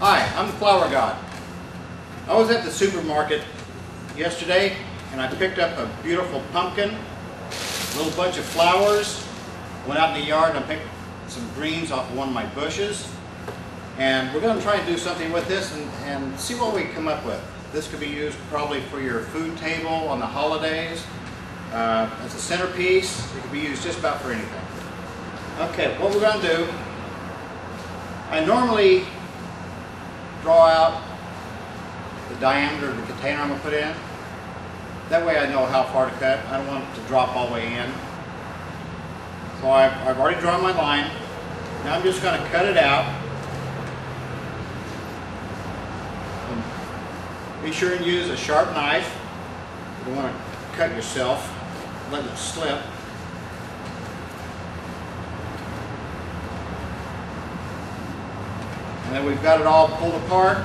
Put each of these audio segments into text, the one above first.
Hi, I'm the Flowergod. I was at the supermarket yesterday and I picked up a beautiful pumpkin, a little bunch of flowers, went out in the yard and I picked some greens off of one of my bushes. And we're going to try and do something with this and see what we come up with. This could be used probably for your food table on the holidays, as a centerpiece. It could be used just about for anything. Okay, what we're going to do, I normally draw out the diameter of the container I'm going to put in. That way I know how far to cut. I don't want it to drop all the way in. So I've already drawn my line. Now I'm just going to cut it out. And be sure and use a sharp knife. You don't want to cut yourself, let it slip. And then we've got it all pulled apart.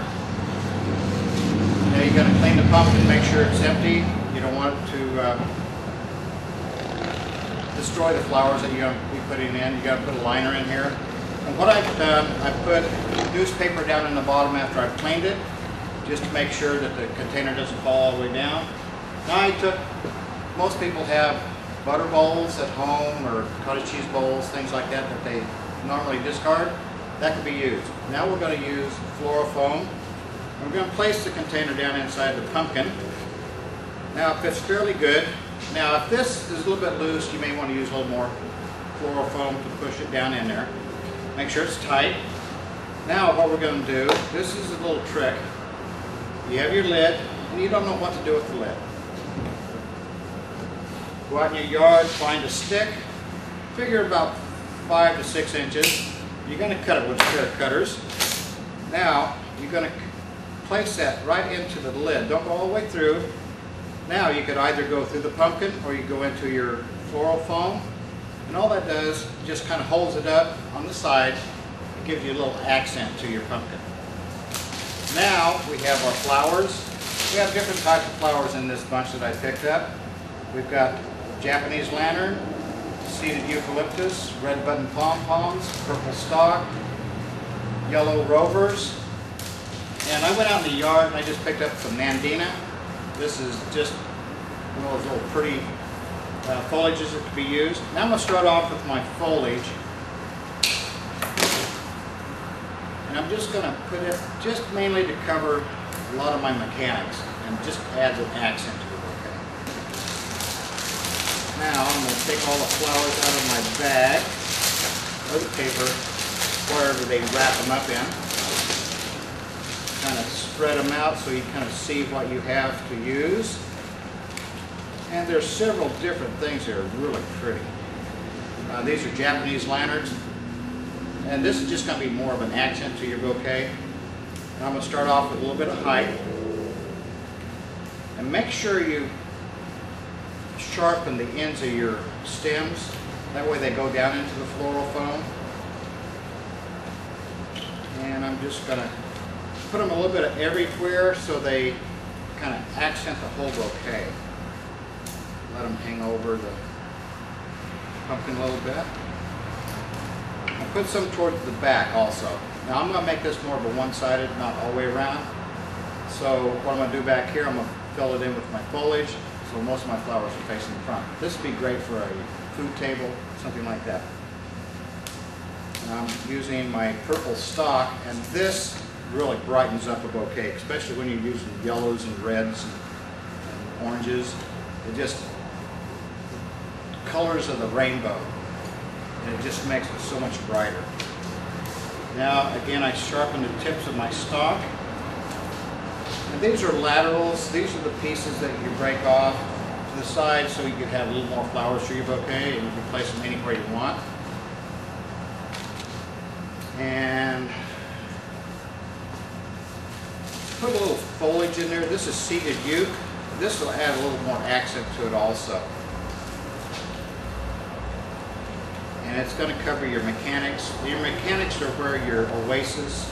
Now you're going to clean the pumpkin, make sure it's empty. You don't want it to destroy the flowers that you're going to be putting in. You've got to put a liner in here. And what I've done, I put newspaper down in the bottom after I've cleaned it, just to make sure that the container doesn't fall all the way down. Now most people have butter bowls at home or cottage cheese bowls, things like that that they normally discard. That could be used. Now we're going to use floral foam. We're going to place the container down inside the pumpkin. Now it fits fairly good. Now if this is a little bit loose, you may want to use a little more floral foam to push it down in there. Make sure it's tight. Now what we're going to do, this is a little trick. You have your lid and you don't know what to do with the lid. Go out in your yard, find a stick, figure about 5 to 6 inches. You're going to cut it with a pair of cutters. Now you're going to place that right into the lid. Don't go all the way through. Now you could either go through the pumpkin or you go into your floral foam. And all that does, just kind of holds it up on the side. It gives you a little accent to your pumpkin. Now we have our flowers. We have different types of flowers in this bunch that I picked up. We've got Japanese lantern, seeded eucalyptus, red button pom-poms, purple stalk, yellow rovers. And I went out in the yard and I just picked up some nandina. This is just one of those little pretty foliages that could be used. Now I'm going to start off with my foliage. And I'm just going to put it just mainly to cover a lot of my mechanics and just adds an accent to it. Okay. Now I'm going to take all the flowers out of my bag or the paper, wherever they wrap them up in. Kind of spread them out so you kind of see what you have to use. And there's several different things that are really pretty. These are Japanese lanterns. And this is just going to be more of an accent to your bouquet. And I'm going to start off with a little bit of height. And make sure you sharpen the ends of your stems. That way they go down into the floral foam. And I'm just going to put them a little bit of everywhere so they kind of accent the whole bouquet. Let them hang over the pumpkin a little bit. I'll put some towards the back also. Now I'm going to make this more of a one-sided, not all the way around. So what I'm going to do back here, I'm going to fill it in with my foliage so most of my flowers are facing the front. This would be great for a food table, something like that. And I'm using my purple stalk, and this really brightens up a bouquet, especially when you're using yellows and reds and oranges. It just colors of the rainbow, and it just makes it so much brighter. Now again, I sharpen the tips of my stalk, and these are laterals. These are the pieces that you break off to the side so you can have a little more flowers for your bouquet, and you can place them anywhere you want. And put a little foliage in there. This is seeded euc. This will add a little more accent to it also. And it's going to cover your mechanics. Your mechanics are where your oasis,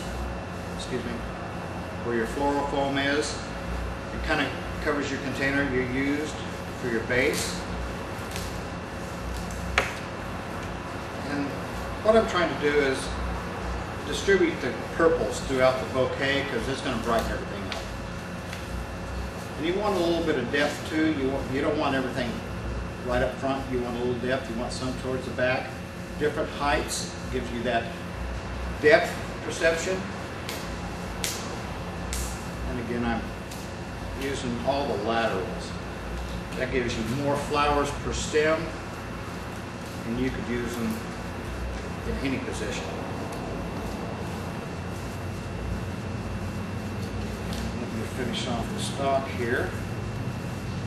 where your floral foam is. It kind of covers your container you used for your base. And what I'm trying to do is distribute the purples throughout the bouquet because it's going to brighten everything up. And you want a little bit of depth too. You don't want everything right up front. You want a little depth. You want some towards the back. Different heights gives you that depth perception. And again, I'm using all the laterals. That gives you more flowers per stem, and you could use them in any position. Let me finish off the stalk here,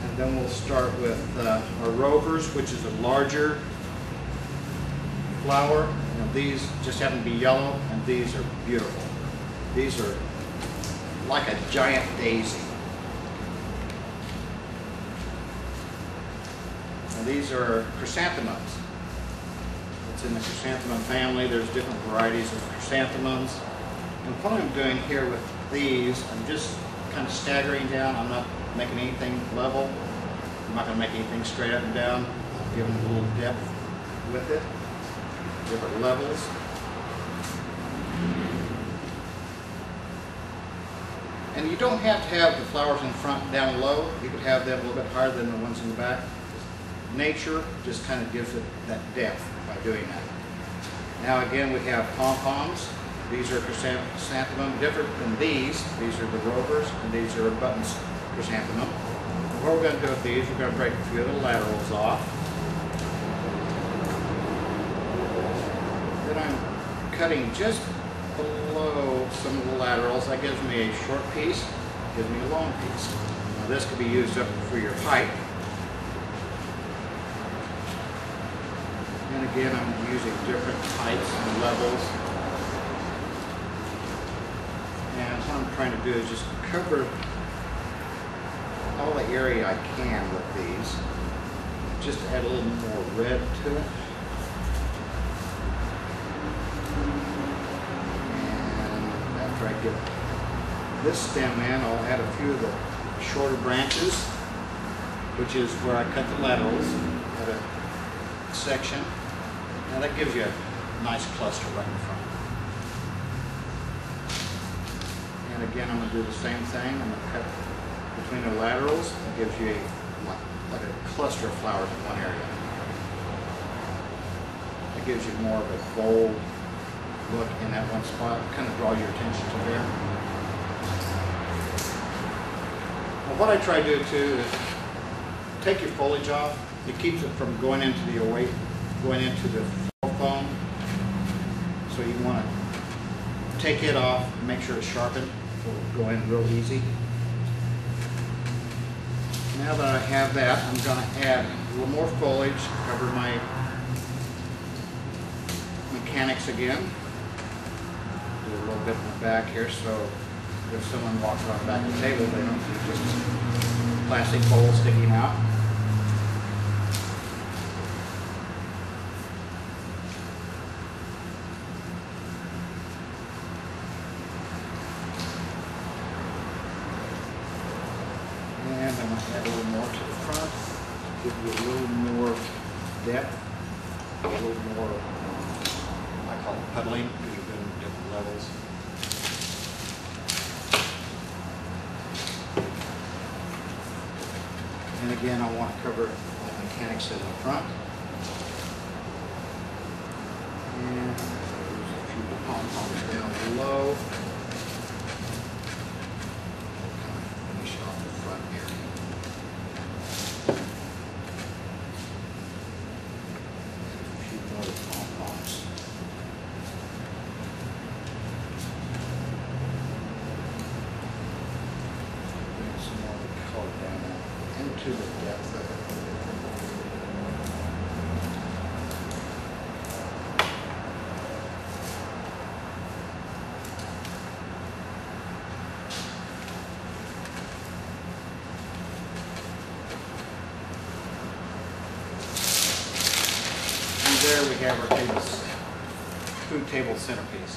and then we'll start with our rovers, which is a larger flower. You know, these just happen to be yellow, and these are beautiful. These are like a giant daisy. And these are chrysanthemums. It's in the chrysanthemum family. There's different varieties of chrysanthemums. And what I'm doing here with these, I'm just kind of staggering down. I'm not making anything level. I'm not going to make anything straight up and down. I'll give them a little depth with it. Different levels. And you don't have to have the flowers in front down low. You could have them a little bit higher than the ones in the back. Nature just kind of gives it that depth by doing that. Now again, we have pom-poms. These are chrysanthemum, different than these. These are the rovers, and these are buttons chrysanthemum. And what we're going to do with these, we're going to break a few of the laterals off. Then I'm cutting just below some of the laterals. That gives me a short piece, gives me a long piece. Now this could be used up for your height. And again, I'm using different heights and levels. And what I'm trying to do is just cover all the area I can with these, just to add a little more red to it. And after I get this stem in, I'll add a few of the shorter branches, which is where I cut the laterals at a section. Now that gives you a nice cluster right in front. And again, I'm going to do the same thing. I'm going to cut between the laterals. It gives you like a cluster of flowers in one area. It gives you more of a bold look in that one spot. Kind of draws your attention to there. Well, what I try to do too is take your foliage off. It keeps it from going into the foam. So you want to take it off and make sure it's sharpened. So it'll go in real easy. Now that I have that, I'm going to add a little more foliage, cover my mechanics again. Do a little bit in the back here so if someone walks around the back of the table, they don't see just plastic bowl sticking out. And I'm going to add a little more to the front, give you a little more depth, a little more, I call it puddling, because you're doing different levels. And again, I want to cover the mechanics in the front. And there's a few pom-poms down below. Finish off the front here. A few more pom-poms. Bring some more of the color down into the depth of it. And there we have our food table centerpiece.